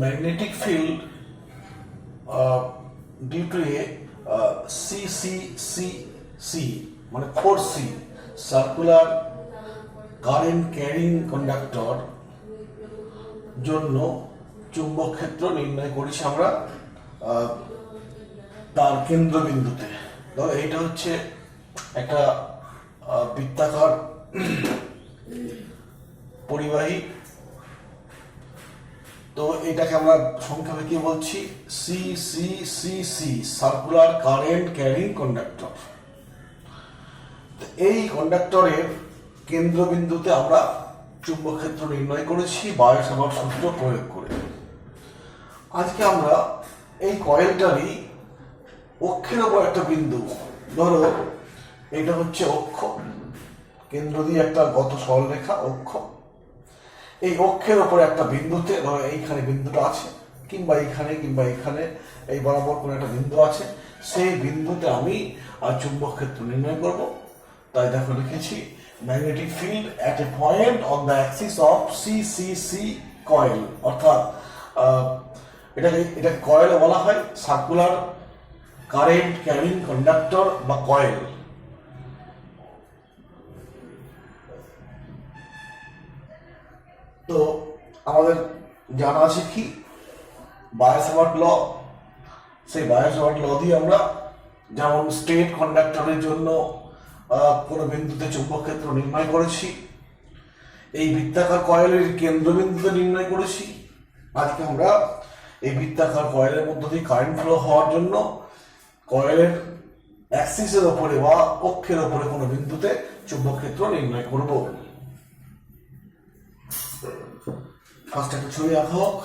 magnetic field due to a CCCC মানে 4C circular current carrying conductor জন্য চুম্বক ক্ষেত্র নির্ণয় করেছি আমরা তার কেন্দ্রবিন্দুতে। ধরো এইটা হচ্ছে একটা বৃত্তাকার পরিবাহী, তো এটাকে আমরা সংক্ষেপে কি বলছি, সিসিসিসি সার্কুলার কারেন্ট ক্যারিং কন্ডাক্টর। এই কন্ডাক্টরের কেন্দ্রবিন্দুতে আমরা চুম্বক ক্ষেত্র নির্ণয় করেছি বায়ো-স্যাভার্ট সূত্র প্রয়োগ করে। আজকে আমরা এই কয়েলটারই অক্ষের ওপর একটা বিন্দু, ধরো এটা হচ্ছে অক্ষ, কেন্দ্র দিয়ে একটা গত সরলরেখা অক্ষ, এই অক্ষের ওপর একটা বিন্দুতে, ধরো এইখানে বিন্দুটা আছে, কিংবা এইখানে কিংবা এইখানে এই বরাবর কোনো একটা বিন্দু আছে, সেই বিন্দুতে আমি চুম্বক ক্ষেত্র নির্ণয় করব। তাই দেখো লিখেছি magnetic field at a point on the Axis of CCC coil, অর্থাৎ এটাকে কয়েল বলা হয়, সার্কুলার কারেন্ট ক্যারিং কন্ডাক্টর বা কয়েল। তো আমাদের জানা আছে কি বায়ো-স্যাভার্ট ল, সেই বায়ো-স্যাভার্ট ল দিয়ে আমরা যেমন স্ট্রেট কন্ডাক্টরের জন্য কোনো বিন্দুতে চুম্বক ক্ষেত্র নির্ণয় করেছি, এই বৃত্তাকার কয়েলের কেন্দ্রবিন্দুতে নির্ণয় করেছি। আজকে আমরা এই বৃত্তাকার কয়েলের মধ্য দিয়ে কারেন্ট ফ্লো হওয়ার জন্য কয়েলের অ্যাক্সিসের ওপরে বা অক্ষের ওপরে কোনো বিন্দুতে চুম্বক ক্ষেত্র নির্ণয় করব। ফার্স্ট একটা ছবি আঁকা হোক।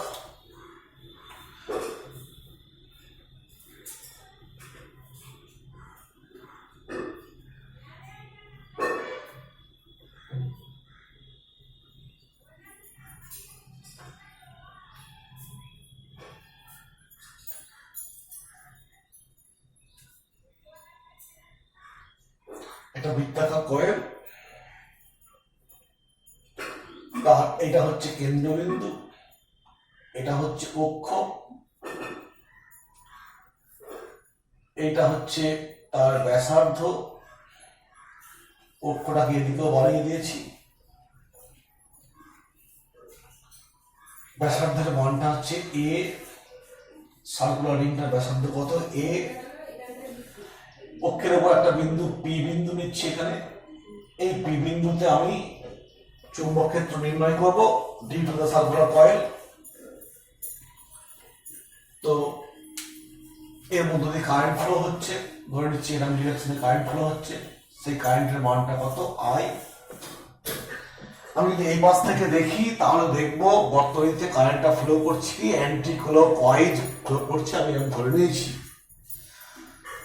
এটা বৃত্তাকার কয়েল, এটা হচ্ছে কেন্দ্রবিন্দু, এটা হচ্ছে অক্ষ, এটা হচ্ছে তার ব্যাসার্ধ, অক্ষটাকে এদিকেও বাড়িয়ে দিয়েছি, ব্যাসার্ধের মানটা হচ্ছে এ, সার্কুলার রিংটার ব্যাসার্ধ কত এ, অক্ষের উপর একটা বিন্দু পি বিন্দু নিচ্ছি এখানে, এই পি বিন্দুতে আমি চুম্বক ক্ষেত্র নির্ণয় করব due to the circular coil. তো এর মধ্য দিয়ে কারেন্ট ফ্লো হচ্ছে, ধরে নিচ্ছি এরকম ডিরেকশনে কারেন্ট ফ্লো হচ্ছে, সেই কারেন্টের মানটা কত আই। আমি যদি এই পাশ থেকে দেখি তাহলে দেখবো বর্তনীতে কারেন্টটা ফ্লো করছে কি অ্যান্টি ক্লকওয়াইজ ফ্লো করছে, আমি ধরে নিয়েছি।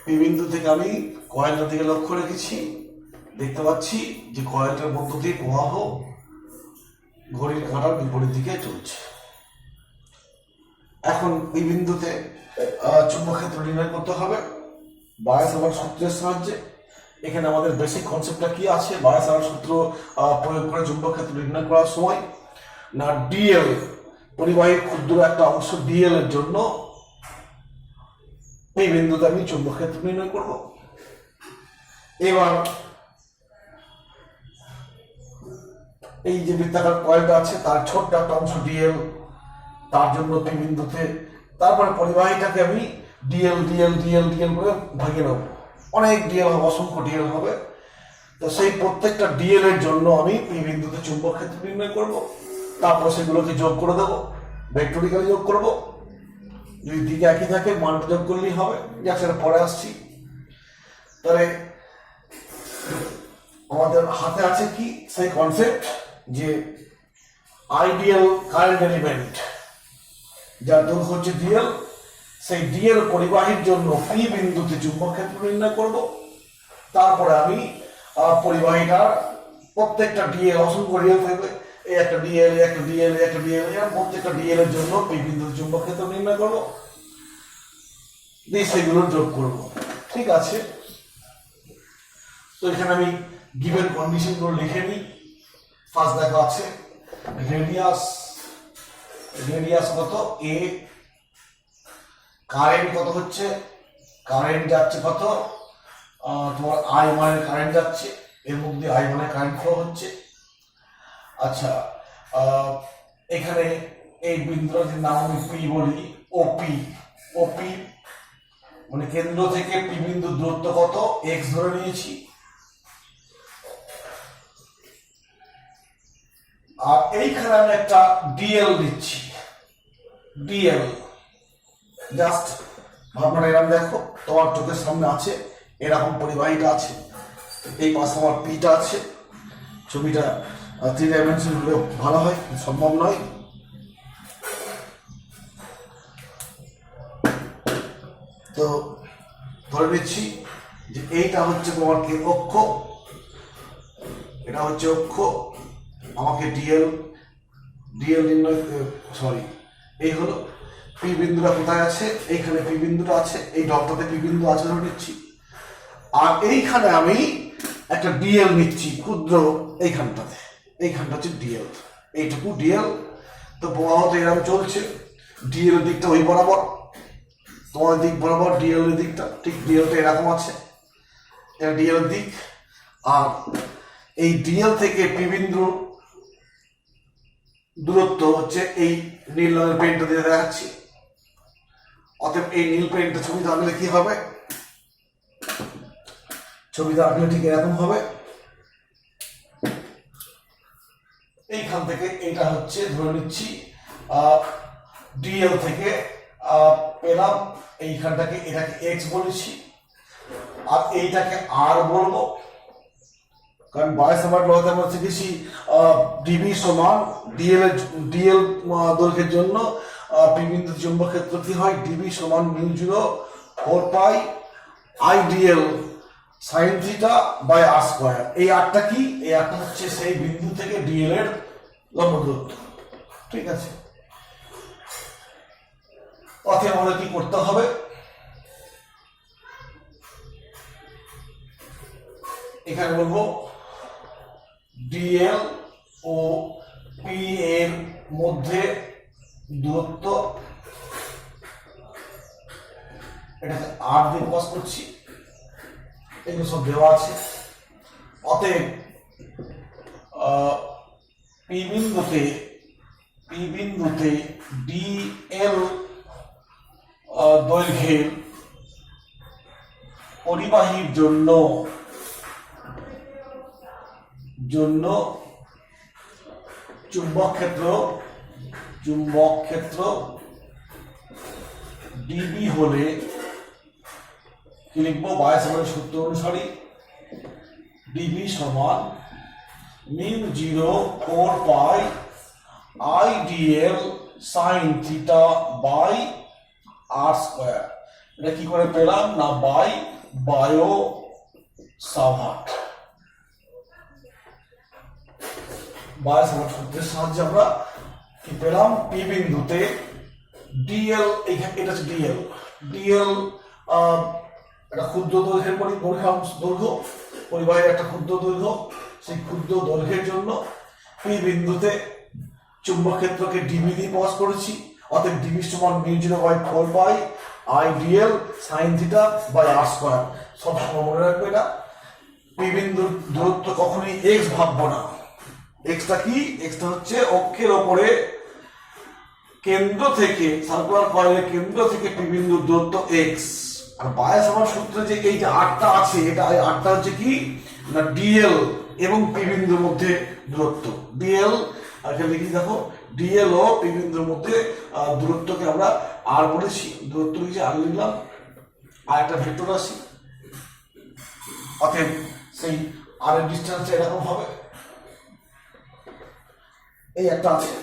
এই বিন্দু থেকে আমি কয়েলটার দিকে লক্ষ্য রেখেছি, দেখতে পাচ্ছি যে কয়েলটার মধ্য দিয়ে প্রবাহ ঘড়ির কাঁটার বিপরীত দিকে চলছে। এখন এই বিন্দুতে চুম্বক ক্ষেত্র নির্ণয় করতে হবে বায়ো-স্যাভার্ট সূত্রের সাহায্যে। এখানে আমাদের বেসিক কনসেপ্টটা কি আছে, বায়ো-স্যাভার্ট সূত্র প্রয়োগ করে চুম্বক ক্ষেত্র নির্ণয় করার সময় না ডিএল, পরিবাহীর ক্ষুদ্র একটা অংশ ডিএল এর জন্য এই বিন্দুতে আমি চুম্বক ক্ষেত্র নির্ণয় করব। এবার এই যে বৃত্তাকার কয়েলটা আছে তার ছোট্ট একটা অংশ ডিএল, তার জন্য পি বিন্দুতে, তারপরে পরিবাহীটাকে আমি ডিএল ডিএল ডিএল ডিএল করে ভাগিয়ে নেব, অনেক ডিএল হবে, অসংখ্য ডিএল হবে। তো সেই প্রত্যেকটা ডিএল এর জন্য আমি পি বিন্দুতে চুম্বক ক্ষেত্র নির্ণয় করব, তারপর সেগুলোকে যোগ করে দেবো, ভেক্টরিক্যালি যোগ করব, যদি দিকে একই থাকে মানটা যোগ করলেই হবে, যা সেটা পরে আসছি। তাহলে আমাদের হাতে আছে কি সেই কনসেপ্ট যে আইডিয়াল কারেন্ট এলিমেন্ট যার দৈর্ঘ্য হচ্ছে ডিএল, সেই ডিএল পরিবাহীর জন্য পি বিন্দুতে চুম্বক ক্ষেত্র নির্ণয় করব। তারপরে আমি পরিবাহীটার প্রত্যেকটা ডিএল, অসংখ্য ডিএল থাকবে, এই একটা ডিএল, একটা ডিএল, একটা ডিএল, প্রত্যেকটা ডিএল এর জন্য পি বিন্দুতে চুম্বক ক্ষেত্র নির্ণয় করব, দিয়ে সেগুলো যোগ করব। ঠিক আছে, তো এখানে আমি গিভেন কন্ডিশন গুলো লিখে নিই। ফার্স্ট দেখা আছে রেডিয়াস কত a, কারেন্ট কত হচ্ছে, কারেন্ট যাচ্ছে কত তোমার I মানে কারেন্ট যাচ্ছে, এর মধ্যে I মানে কারেন্ট ফ্লো হচ্ছে। আচ্ছা এখানে এই বিন্দুটার নাম আমি পি বলি, ওপি মানে কেন্দ্র থেকে পি বিন্দুর দূরত্ব কত, এক্স ধরে নিয়েছি। আর এইখানে আমি একটা ডিএল দিচ্ছি, ডিএল জাস্ট ভাবনা এরকম দেখো, তোমার চোখের সামনে আছে এরকম পরিবাহীটা আছে, এই পাশে আমার পিটা আছে। ছবিটা 3 ডাইমেনশন হলেও ভালো হয়, সম্ভব নয়। তো ধরে নিচ্ছি যে এইটা হচ্ছে তোমার কি অক্ষ, এটা হচ্ছে অক্ষ, আমাকে ডিএল নির্ণয়, সরি এই হলো পি বিন্দুটা কোথায় আছে, এইখানে পি বিন্দুটা আছে, এই ডটটাতে পি বিন্দু আছে ধরে নিচ্ছি। আর এইখানে আমি একটা ডিএল নিচ্ছি ক্ষুদ্র, এইখানটা হচ্ছে ডিএল, এইটুকু ডিএল। তো প্রবাহ তো এরকম চলছে, ডিএল এর দিকটা ওই বরাবর, তোমার দিক বরাবর ডিএল এর দিকটা ঠিক ডিএলটা এরকম আছে, এটা ডিএল এর দিক। আর এই ডিএল থেকে পি বিন্দুর দূরত্ব হচ্ছে এই নীল রঙের পেনটা দিয়ে দেখাচ্ছি। অতএব এই নীল পেনটা ছবিতে আঁকলে কি হবে, ছবিতে আঁকলে ঠিক এরকম হবে। এইখান থেকে এইটা হচ্ছে ধরে নিচ্ছি ডিএল থেকে পেলাম, এইখানটাকে এটাকে এক্স বলেছি, আর এইটাকে আর বলবো, কারণ বায়ু সমাট লগাতে আমরা শিখেছি ডিবি সমান ডিএল দৈর্ঘ্যের জন্য পি বিন্দু চুম্বক ক্ষেত্র কি হয়, ডিবি সমান μ0/4 IDL sin θ/r²। এই আরটা কি, এই আরটা হচ্ছে সেই বিন্দু থেকে ডিএল এর লম্ব দূরত্ব, ঠিক আছে। অতএব আমাদের কি করতে হবে, এখানে বলবো ডিএল ও পি এর মধ্যে দূরত্ব, এটাকে আর দিয়ে প্রকাশ করছি, এগুলো সব দেওয়া আছে। অতএব পি বিন্দুতে ডিএল দৈর্ঘ্যের পরিবাহীর জন্য চুম্বক ক্ষেত্র ডিবি হলে কি লিখবো, বায়ুসমানের সূত্র অনুসারে ডিবি সমান μ0/4 IDL sin θ/r²। এটা কি করে পেলাম না, বায়ো সাভার্ট সূত্রের সাহায্যে আমরা কি পেলাম, পি বিন্দুতে ডিএল, এটা হচ্ছে ডিএল একটা ক্ষুদ্র দৈর্ঘ্যের দৈর্ঘ্য, পরিবাহীর একটা ক্ষুদ্র দৈর্ঘ্য, সেই ক্ষুদ্র দৈর্ঘ্যের জন্য পি বিন্দুতে চুম্বক ক্ষেত্রকে ডিবি দিয়ে প্রকাশ করেছি। অতএব ডিবি সমান μ0/4 IDL sin θ/r²। সব সময় মনে রাখবে এটা, পি বিন্দুর দূরত্ব কখনোই এক্স ভাববো না, এক্সটা কি, এক্সটা হচ্ছে অক্ষের ওপরে কেন্দ্র থেকে, সার্কুলার কয়েলের কেন্দ্র থেকে পি বিন্দুর দূরত্ব এক্স। আর বায়ু সমান সূত্রে যে এই যে আরটা আছে, এটা আরটা হচ্ছে কি না ডিএল এবং পি বিন্দুর মধ্যে দূরত্ব, ডিএল, আর এখানে লিখি দেখো ডিএল ও পি বিন্দুর মধ্যে দূরত্বকে আমরা আর বলেছি, দূরত্ব লিখে আর লিখলাম, আর একটা ভেক্টর রাশি। অতএব সেই আর এর ডিসটেন্স এরকম হবে, এই একটা আছে।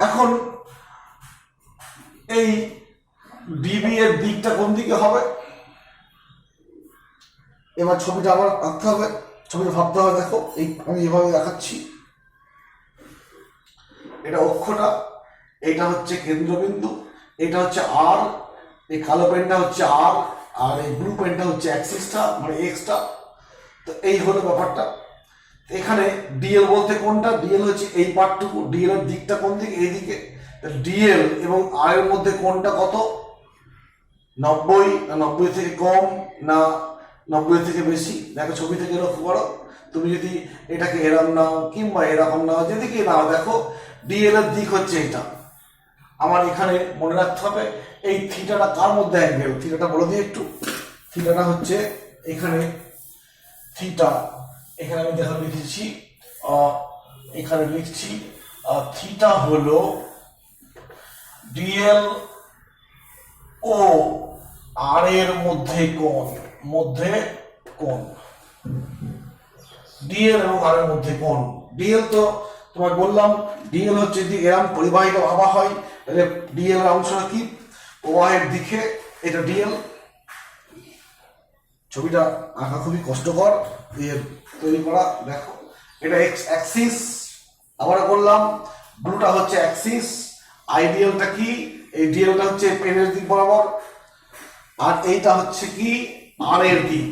এখন এই ডিবি এর দিকটা কোন দিকে হবে, এবার ছবিটা আবার আঁকতে হবে, ছবিটা ভাবতে হবে। দেখো এই আমি এভাবে দেখাচ্ছি, এটা অক্ষটা, এটা হচ্ছে কেন্দ্রবিন্দু, এটা হচ্ছে আর, এই কালো পেনটা হচ্ছে আর, আর এই ব্লু পেনটা হচ্ছে অ্যাক্সিসটা মানে এক্সটা। তো এই হলো ব্যাপারটা। এখানে ডিএল বলতে কোনটা, ডিএল হচ্ছে এই পার্টটুকু, ডিএল এর দিকটা কোন দিকে, এইদিকে। ডিএল এবং আর এর মধ্যে কোনটা কত, 90 না 90 থেকে কম না 90 থেকে বেশি। দেখো ছবি থেকে লক্ষ্য করো, তুমি যদি এটাকে এরকম নাও কিংবা এরকম নাও, যেদিকে নাও, দেখো ডিএল এর দিক হচ্ছে এটা। আমার এখানে মনে রাখতে হবে এই থিটাটা কার মধ্যে অ্যাঙ্গেল, থিটাটা বলে দিই একটু। থিটাটা হচ্ছে এখানে থিটা, এখানে আমি দেখা লিখেছি, এখানে লিখছি থিটা হলো ডিএল ও আর এর মধ্যে কোণ, ডিএল এবং আর এর মধ্যে কোণ। ডিএল তো তোমায় বললাম, ডিএল হচ্ছে যদি এরম পরিবাহিত ভাবা হয় তাহলে ডিএল এর অংশটা কি, প্রবাহের দিকে, এটা ডিএল। ছবিটা আঁকা খুবই কষ্টকর তৈরি করা। দেখো এটা এক্স অ্যাক্সিস, আবার বললাম ব্লুটা হচ্ছে অ্যাক্সিস, আইডিয়ালটা কি, এই ডিএলটা হচ্ছে পেনের দিক বরাবর, আর এইটা হচ্ছে কি আর এর দিক।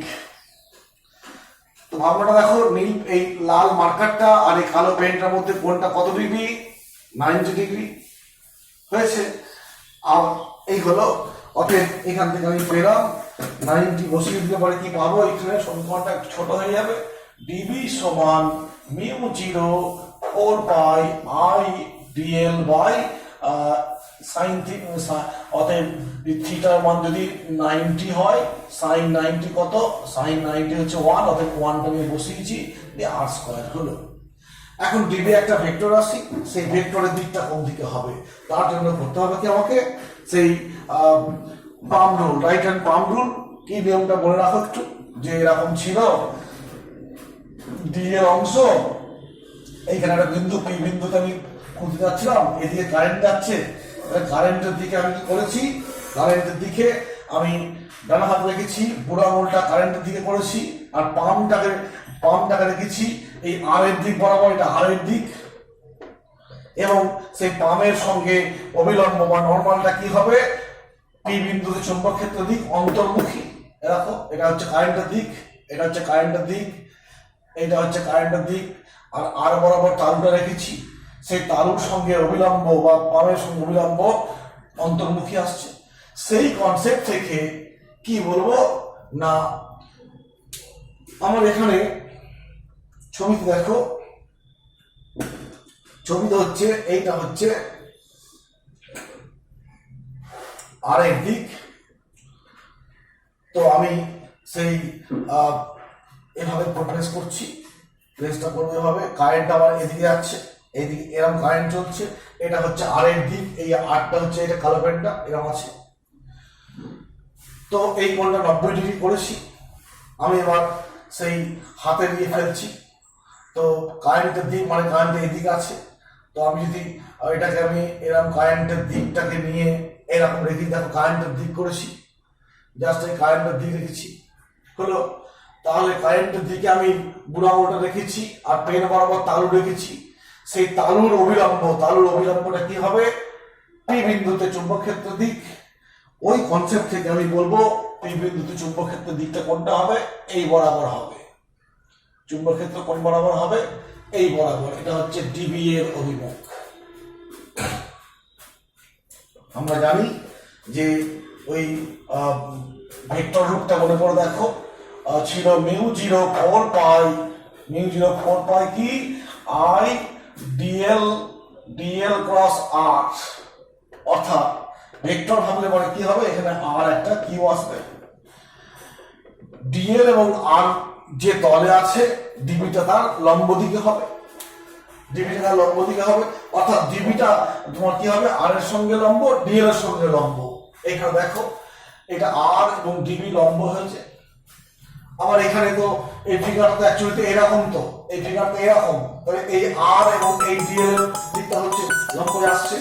তো ভাবনাটা দেখো, নীল এই লাল মার্কারটা আর এই কালো পেনটার মধ্যে কোনটা কত ডিগ্রি, 90 ডিগ্রি হয়েছে। আর এই হলো, অতএব এখান থেকে আমি পেলাম 90, বসিয়ে দিতে পারে কি পাবো, এখানে সমীকরণটা ছোট হয়ে যাবে, ডিবি সমান μ0 4 pi I dl by sine theta. অতএব থিটার মান যদি 90 হয়, সাইন 90 কত, সাইন 90 হচ্ছে 1, অতএব 1টা নিয়ে বসিয়েছি, দিয়ে আর স্কয়ার হলো। এখন ডিবি একটা ভেক্টর রাশি, সেই ভেক্টরের দিকটা কোন দিকে হবে, তার জন্য করতে হবে কি আমাকে সেই পাম রুল, রাইট হ্যান্ড পাম রুল। কি নিয়মটা বলে রাখো একটু, যে এরকম ছিল ডি এর অংশ, এইখানে একটা বিন্দু, পি বিন্দুতে আমি খুঁজতে যাচ্ছিলাম, এদিকে কারেন্ট যাচ্ছে, কারেন্টের দিকে আমি কি করেছি, কারেন্টের দিকে আমি ডান হাত রেখেছি, বুড়ো আঙুলটা কারেন্টের দিকে করেছি, আর পামটাকে রেখেছি এই আর এর দিক বরাবর, এটা আর এর দিক, এবং সেই পামের সঙ্গে অবিলম্ব বা নর্মালটা কি হবে, পি বিন্দুতে চুম্বক ক্ষেত্র দিক অন্তর্মুখী। দেখো এটা হচ্ছে কারেন্টের দিক, এটা হচ্ছে কারেন্টের দিক, এটা হচ্ছে কারেন্টের দিক, আর আর বরাবর তালুটা রেখেছি, সেই তালুর সঙ্গে অবিলম্ব বা পামের সঙ্গে অবিলম্ব অন্তর্মুখী আসছে। সেই কনসেপ্ট থেকে কি বলবো না, আমার এখানে ছবিতে দেখো, ছবিতে হচ্ছে এইটা হচ্ছে আর এর দিক। তো আমি সেই এভাবে প্রোগ্রেস করছি, প্রেসটা করবো এভাবে, কারেন্ট আবার এদিকে যাচ্ছে, এইদিকে এরকম কারেন্ট চলছে, এটা হচ্ছে আর এর দিক, এই আরটা হচ্ছে এটা কালো পেনটা এরকম আছে। তো এই কোণটা 90 ডিগ্রি করেছি, আমি এবার সেই হাতে নিয়ে ফেলছি। তো কারেন্টের দিক মানে কারেন্টের এদিকে আছে, তো আমি যদি এটাকে আমি এরকম কারেন্টের দিকটাকে নিয়ে এরকম রেখে, দেখো কারেন্টের দিক করেছি, জাস্ট এই কারেন্টের দিক রেখেছি হলো। তাহলে কারেন্টের দিকে আমি বুড়ো আঙুলটা রেখেছি আর পেন বরাবর তালু রেখেছি, সেই তালুর অবিলম্বটা কি হবে, পি বিন্দুতে চুম্বক ক্ষেত্র দিক। ওই কনসেপ্ট থেকে আমি বলবো পি বিন্দুতে চুম্বক ক্ষেত্রের দিকটা কোনটা হবে, এই বরাবর হবে, চুম্বক ক্ষেত্র কোন বরাবর হবে, এই বরাবর। এটা হচ্ছে ডিবি এর অভিমুখ। আমরা জানি যে ওই ভেক্টর রূপটা মনে করে দেখো, ছিল μ0 4 পাই কি আই ডিএল ক্রস আর, অর্থাৎ ভেক্টর ভাবলে পরে কি হবে, এখানে আর একটা কিউ আসবে, ডিএল এবং আর যে তলে আছে, ডিবিটা তার লম্ব দিকে হবে, ডিবিটা তার লম্ব দিকে হবে, অর্থাৎ ডিবিটা তোমার কি হবে, আর এর সঙ্গে লম্ব, ডিএল এর সঙ্গে লম্ব। এখানে দেখো এটা আর এবং ডিবি লম্ব হয়েছে। আবার এখানে তো এই ফিগারটা অ্যাকচুয়ালি এরকম, তো এই ফিগারটা এরকম, তাহলে এই আর এবং এই ডিএল এর দিকটা হচ্ছে লম্ব আসছে।